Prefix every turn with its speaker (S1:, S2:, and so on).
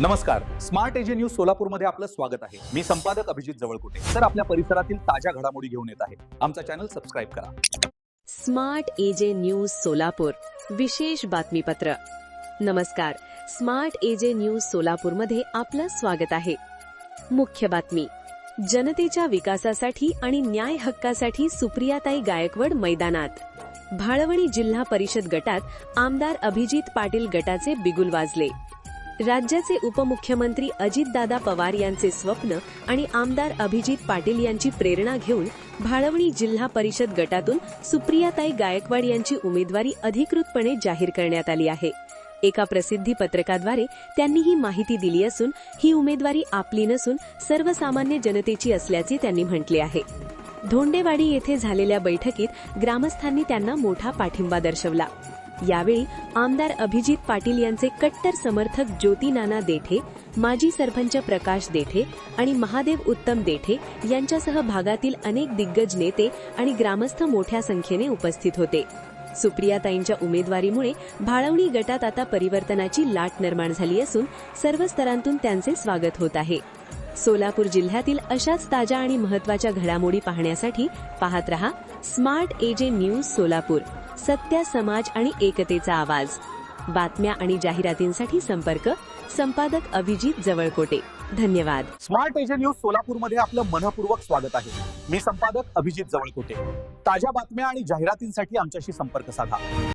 S1: नमस्कार, smart AJ news Solapur मध्ये आपलं स्वागत आहे। मी संपादक अभिजित जवळकोटे। सर, आपल्या परिसरातील ताज्या घडामोडी घेऊन येत आहे। आमचा चॅनल सबस्क्राइब करा।
S2: स्मार्ट एजे न्यूज सोलापूर विशेष बातमीपत्र। नमस्कार, स्मार्ट एजे न्यूज सोलापूरमध्ये आपलं स्वागत आहे। मुख्य बातमी, जनतेच्या विकासासाठी आणि न्याय हक्कासाठी सुप्रियाताई गायकवाड मैदानात। भाळवणी जिल्हा परिषद गटात आमदार अभिजित पाटील गटाचे बिगुल वाजले। राज्याचे उपमुख्यमंत्री अजितदादा पवार यांचे स्वप्न आणि आमदार अभिजित पाटील यांची प्रेरणा घेऊन भाळवणी जिल्हा परिषद गटातून सुप्रियाताई गायकवाड यांची उमेदवारी अधिकृतपणे जाहीर करण्यात आली आहे। एका प्रसिद्धी पत्रकाद्वारे त्यांनी ही माहिती दिली असून ही उमेदवारी आपली नसून सर्वसामान्य जनतेची असल्याचे त्यांनी म्हटले आहे। धोंडेवाडी येथे झालेल्या बैठकीत ग्रामस्थांनी त्यांना मोठा पाठिंबा दर्शवला। यावेळी आमदार अभिजित पाटील यांचे कट्टर समर्थक ज्योती नाना देठे, माजी सरपंच प्रकाश देठे आणि महादेव उत्तम देठे यांच्यासह भागातील अनेक दिग्गज नेते आणि ग्रामस्थ मोठ्या संख्येने उपस्थित होते। सुप्रियाताईंच्या उमेदवारीमुळे भाळवणी गटात आता परिवर्तनाची लाट निर्माण झाली असून सर्व स्तरांतून त्यांचे स्वागत होत आहे। सोलापूर जिल्ह्यातील अशाच ताज्या आणि महत्त्वाच्या घडामोडी पाहण्यासाठी पाहत रहा स्मार्ट एजे न्यूज सोलापूर, सत्य, समाज आणि एकतेचा आवाज। बातम्या आणि जाहिरातींसाठी संपर्क संपादक अभिजित जवळकोटे। धन्यवाद।
S1: स्मार्ट एजे न्यूज सोलापूर मध्ये आपलं मनपूर्वक स्वागत आहे। मी संपादक अभिजित जवळकोटे। ताज्या बातम्या आणि जाहिरातींसाठी आमच्याशी संपर्क साधा।